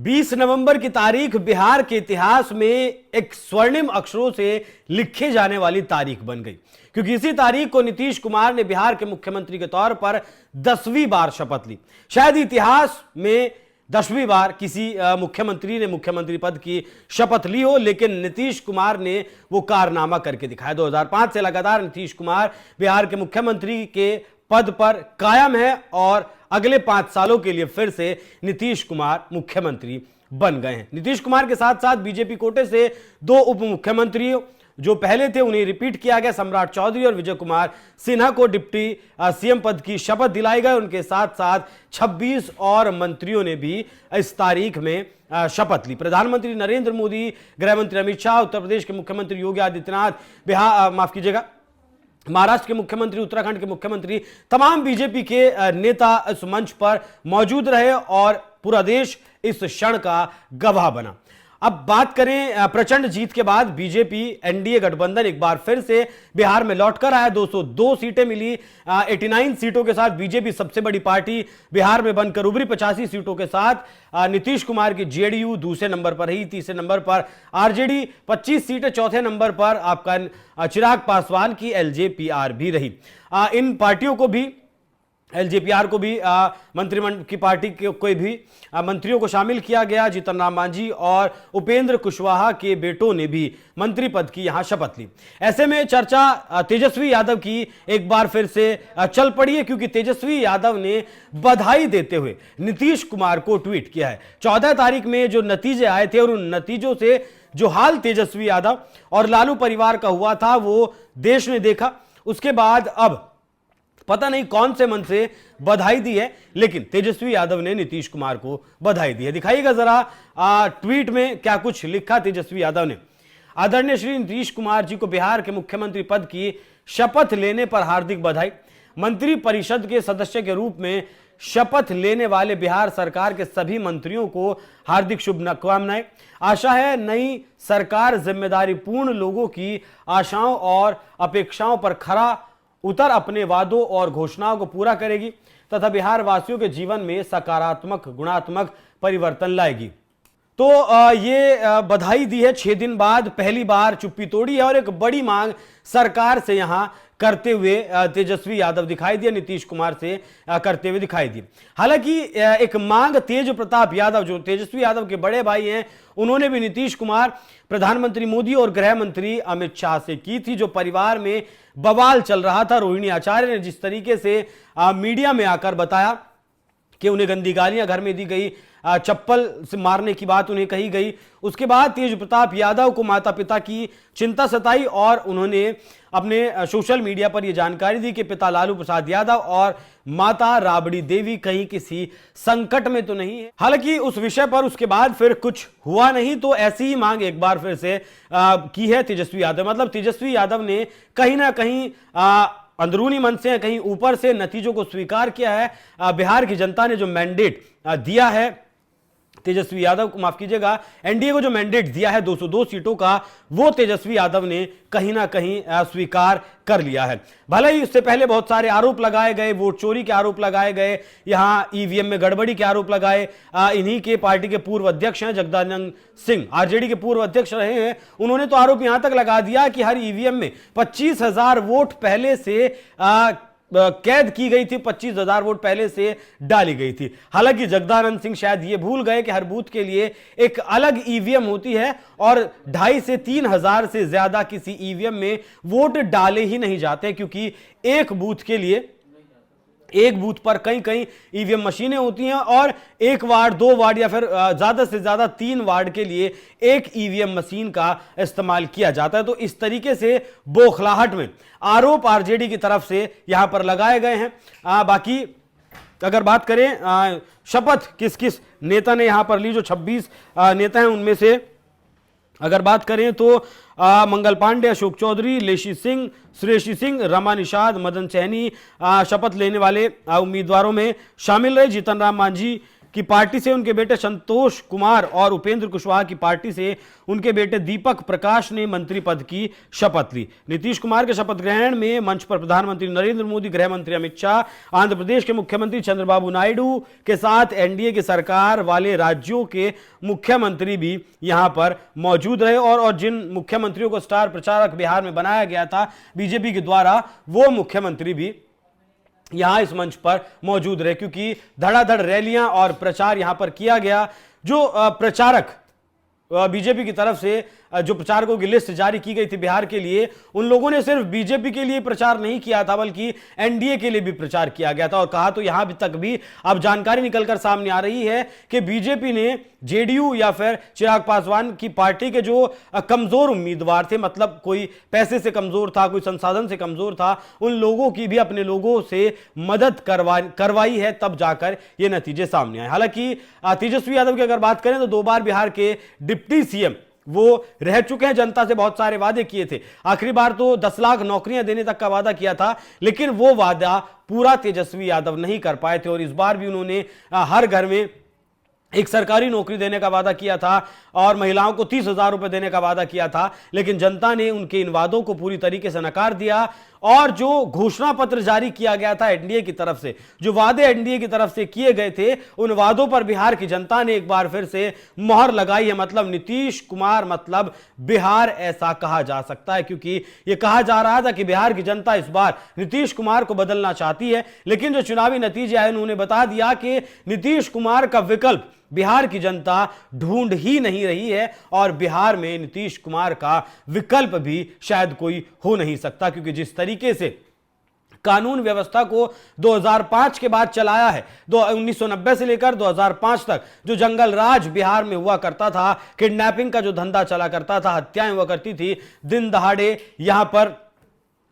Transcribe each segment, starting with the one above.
20 नवंबर की तारीख बिहार के इतिहास में एक स्वर्णिम अक्षरों से लिखे जाने वाली तारीख बन गई, क्योंकि इसी तारीख को नीतीश कुमार ने बिहार के मुख्यमंत्री के तौर पर 10वीं बार शपथ ली। शायद इतिहास में 10वीं बार किसी मुख्यमंत्री ने मुख्यमंत्री पद की शपथ ली हो, लेकिन नीतीश कुमार ने वो कारनामा करके दिखाया। 2005 से लगातार नीतीश कुमार बिहार के मुख्यमंत्री के पद पर कायम है और अगले 5 सालों के लिए फिर से नीतीश कुमार मुख्यमंत्री बन गए हैं। नीतीश कुमार के साथ साथ बीजेपी कोटे से 2 उप मुख्यमंत्री जो पहले थे उन्हें रिपीट किया गया। सम्राट चौधरी और विजय कुमार सिन्हा को डिप्टी सीएम पद की शपथ दिलाई गई। उनके साथ साथ 26 और मंत्रियों ने भी इस तारीख में शपथ ली। प्रधानमंत्री नरेंद्र मोदी, गृह मंत्री अमित शाह, उत्तर प्रदेश के मुख्यमंत्री योगी आदित्यनाथ, महाराष्ट्र के मुख्यमंत्री, उत्तराखंड के मुख्यमंत्री, तमाम बीजेपी के नेता इस मंच पर मौजूद रहे और पूरा देश इस क्षण का गवाह बना। अब बात करें प्रचंड जीत के बाद बीजेपी एनडीए गठबंधन एक बार फिर से बिहार में लौटकर आया। 202 सीटें मिली। 89 सीटों के साथ बीजेपी सबसे बड़ी पार्टी बिहार में बनकर उभरी। 85 सीटों के साथ नीतीश कुमार की जेडीयू दूसरे नंबर पर रही। तीसरे नंबर पर आरजेडी 25 सीटें। चौथे नंबर पर आपका चिराग पासवान की एलजेपीआर भी रही। इन पार्टियों को भी, एलजेपीआर को भी मंत्रिमंडल की पार्टी के कोई भी मंत्रियों को शामिल किया गया। जीतन राम मांझी और उपेंद्र कुशवाहा के बेटों ने भी मंत्री पद की यहां शपथ ली। ऐसे में चर्चा तेजस्वी यादव की एक बार फिर से चल पड़ी है, क्योंकि तेजस्वी यादव ने बधाई देते हुए नीतीश कुमार को ट्वीट किया है। 14 तारीख में जो नतीजे आए थे और उन नतीजों से जो हाल तेजस्वी यादव और लालू परिवार का हुआ था वो देश ने देखा। उसके बाद अब पता नहीं कौन से मन से बधाई दी है, लेकिन तेजस्वी यादव ने नीतीश कुमार को बधाई दी है। दिखाइएगा जरा ट्वीट में क्या कुछ लिखा तेजस्वी यादव ने। आदरणीय श्री नीतीश कुमार जी को बिहार के मुख्यमंत्री पद की शपथ लेने पर हार्दिक बधाई। मंत्री परिषद के सदस्य के रूप में शपथ लेने वाले बिहार सरकार के सभी मंत्रियों को हार्दिक शुभकामनाएं। आशा है नई सरकार जिम्मेदारी पूर्ण लोगों की आशाओं और अपेक्षाओं पर खरा उतर अपने वादों और घोषणाओं को पूरा करेगी तथा बिहार वासियों के जीवन में सकारात्मक गुणात्मक परिवर्तन लाएगी। तो ये बधाई दी है। 6 दिन बाद पहली बार चुप्पी तोड़ी है और एक बड़ी मांग सरकार से यहां करते हुए तेजस्वी यादव दिखाई दिए, नीतीश कुमार से करते हुए दिखाई दिए। हालांकि एक मांग तेज प्रताप यादव जो तेजस्वी यादव के बड़े भाई हैं, उन्होंने भी नीतीश कुमार, प्रधानमंत्री मोदी और गृह मंत्री अमित शाह से की थी। जो परिवार में बवाल चल रहा था, रोहिणी आचार्य ने जिस तरीके से मीडिया में आकर बताया कि उन्हें गंदी गालियां घर में दी गई, चप्पल से मारने की बात उन्हें कही गई, उसके बाद तेज प्रताप यादव को माता पिता की चिंता सताई और उन्होंने अपने सोशल मीडिया पर यह जानकारी दी कि पिता लालू प्रसाद यादव और माता राबड़ी देवी कहीं किसी संकट में तो नहीं है। हालांकि उस विषय पर उसके बाद फिर कुछ हुआ नहीं, तो ऐसी ही मांग एक बार फिर से की है तेजस्वी यादव। मतलब तेजस्वी यादव ने कहीं ना कहीं अंदरूनी मन से, कहीं ऊपर से नतीजों को स्वीकार किया है। बिहार की जनता ने जो मैंडेट दिया है तेजस्वी यादव को, माफ कीजिएगा, एनडीए को जो मैंडेट दिया है 202 सीटों का, वो तेजस्वी यादव ने कहीं ना कहीं स्वीकार कर लिया है। भले ही उससे पहले बहुत सारे आरोप लगाए गए, वोट चोरी के आरोप लगाए गए, यहां ईवीएम में गड़बड़ी के आरोप लगाए। इन्हीं के पार्टी के पूर्व अध्यक्ष हैं जगदानंद सिंह, आरजेडी के पूर्व अध्यक्ष रहे हैं, उन्होंने तो आरोप यहां तक लगा दिया कि हर ईवीएम में 25,000 वोट पहले से कैद की गई थी, 25,000 वोट पहले से डाली गई थी। हालांकि जगदानंद सिंह शायद ये भूल गए कि हर बूथ के लिए एक अलग ईवीएम होती है और 2,500 से 3,000 से ज्यादा किसी ईवीएम में वोट डाले ही नहीं जाते, क्योंकि एक बूथ के लिए, एक बूथ पर कई कई ईवीएम मशीनें होती हैं और 1 वार्ड, 2 वार्ड या फिर ज्यादा से ज्यादा 3 वार्ड के लिए एक ईवीएम मशीन का इस्तेमाल किया जाता है। तो इस तरीके से बौखलाहट में आरोप आरजेडी की तरफ से यहां पर लगाए गए हैं। बाकी अगर बात करें शपथ किस किस नेता ने यहां पर ली, जो 26 नेता हैं उनमें से अगर बात करें तो मंगल पांडे, अशोक चौधरी, लेशी सिंह, सुरेशी सिंह, रमा निषाद, मदन सैनी शपथ लेने वाले उम्मीदवारों में शामिल रहे। जीतन राम मांझी की पार्टी से उनके बेटे संतोष कुमार और उपेंद्र कुशवाहा की पार्टी से उनके बेटे दीपक प्रकाश ने मंत्री पद की शपथ ली। नीतीश कुमार के शपथ ग्रहण में मंच पर प्रधानमंत्री नरेंद्र मोदी, गृह मंत्री अमित शाह, आंध्र प्रदेश के मुख्यमंत्री चंद्रबाबू नायडू के साथ एनडीए की सरकार वाले राज्यों के मुख्यमंत्री भी यहां पर मौजूद रहे और जिन मुख्यमंत्रियों को स्टार प्रचारक बिहार में बनाया गया था बीजेपी के द्वारा, वो मुख्यमंत्री भी यहां इस मंच पर मौजूद रहे, क्योंकि धड़ाधड़ रैलियां और प्रचार यहां पर किया गया। जो प्रचारक बीजेपी की तरफ से जो प्रचारकों की लिस्ट जारी की गई थी बिहार के लिए, उन लोगों ने सिर्फ बीजेपी के लिए प्रचार नहीं किया था बल्कि एनडीए के लिए भी प्रचार किया गया था। और कहा तो यहां तक भी अब जानकारी निकलकर सामने आ रही है कि बीजेपी ने जेडीयू या फिर चिराग पासवान की पार्टी के जो कमजोर उम्मीदवार थे, मतलब कोई पैसे से कमजोर था, कोई संसाधन से कमजोर था, उन लोगों की भी अपने लोगों से मदद करवाई है, तब जाकर ये नतीजे सामने आए। हालांकि तेजस्वी यादव की अगर बात करें तो 2 बार बिहार के डिप्टी सीएम वो रह चुके हैं, जनता से बहुत सारे वादे किए थे। आखिरी बार तो 10 लाख नौकरियां देने तक का वादा किया था, लेकिन वो वादा पूरा तेजस्वी यादव नहीं कर पाए थे। और इस बार भी उन्होंने हर घर में एक सरकारी नौकरी देने का वादा किया था और महिलाओं को 30,000 रुपए देने का वादा किया था, लेकिन जनता ने उनके इन वादों को पूरी तरीके से नकार दिया। और जो घोषणा पत्र जारी किया गया था एनडीए की तरफ से, जो वादे एनडीए की तरफ से किए गए थे, उन वादों पर बिहार की जनता ने एक बार फिर से मोहर लगाई है। मतलब नीतीश कुमार मतलब बिहार, ऐसा कहा जा सकता है, क्योंकि यह कहा जा रहा था कि बिहार की जनता इस बार नीतीश कुमार को बदलना चाहती है, लेकिन जो चुनावी नतीजे आए उन्होंने बता दिया कि नीतीश कुमार का विकल्प बिहार की जनता ढूंढ ही नहीं रही है और बिहार में नीतीश कुमार का विकल्प भी शायद कोई हो नहीं सकता, क्योंकि जिस तरीके से कानून व्यवस्था को 2005 के बाद चलाया है, 1990 से लेकर 2005 तक जो जंगल राज बिहार में हुआ करता था, किडनैपिंग का जो धंधा चला करता था, हत्याएं हुआ करती थी, दिन दहाड़े यहां पर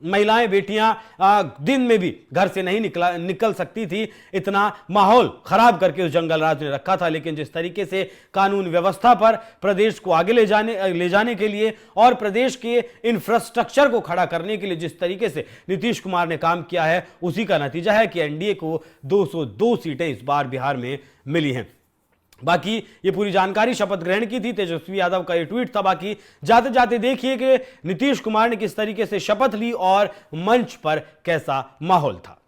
महिलाएं बेटियां दिन में भी घर से नहीं निकल सकती थी, इतना माहौल खराब करके उस जंगल राज ने रखा था। लेकिन जिस तरीके से कानून व्यवस्था पर प्रदेश को आगे ले जाने के लिए और प्रदेश के इंफ्रास्ट्रक्चर को खड़ा करने के लिए जिस तरीके से नीतीश कुमार ने काम किया है, उसी का नतीजा है कि एनडीए को 202 सीटें इस बार बिहार में मिली हैं। बाकी ये पूरी जानकारी शपथ ग्रहण की थी, तेजस्वी यादव का ये ट्वीट था। बाकी जाते जाते देखिए कि नीतीश कुमार ने किस तरीके से शपथ ली और मंच पर कैसा माहौल था।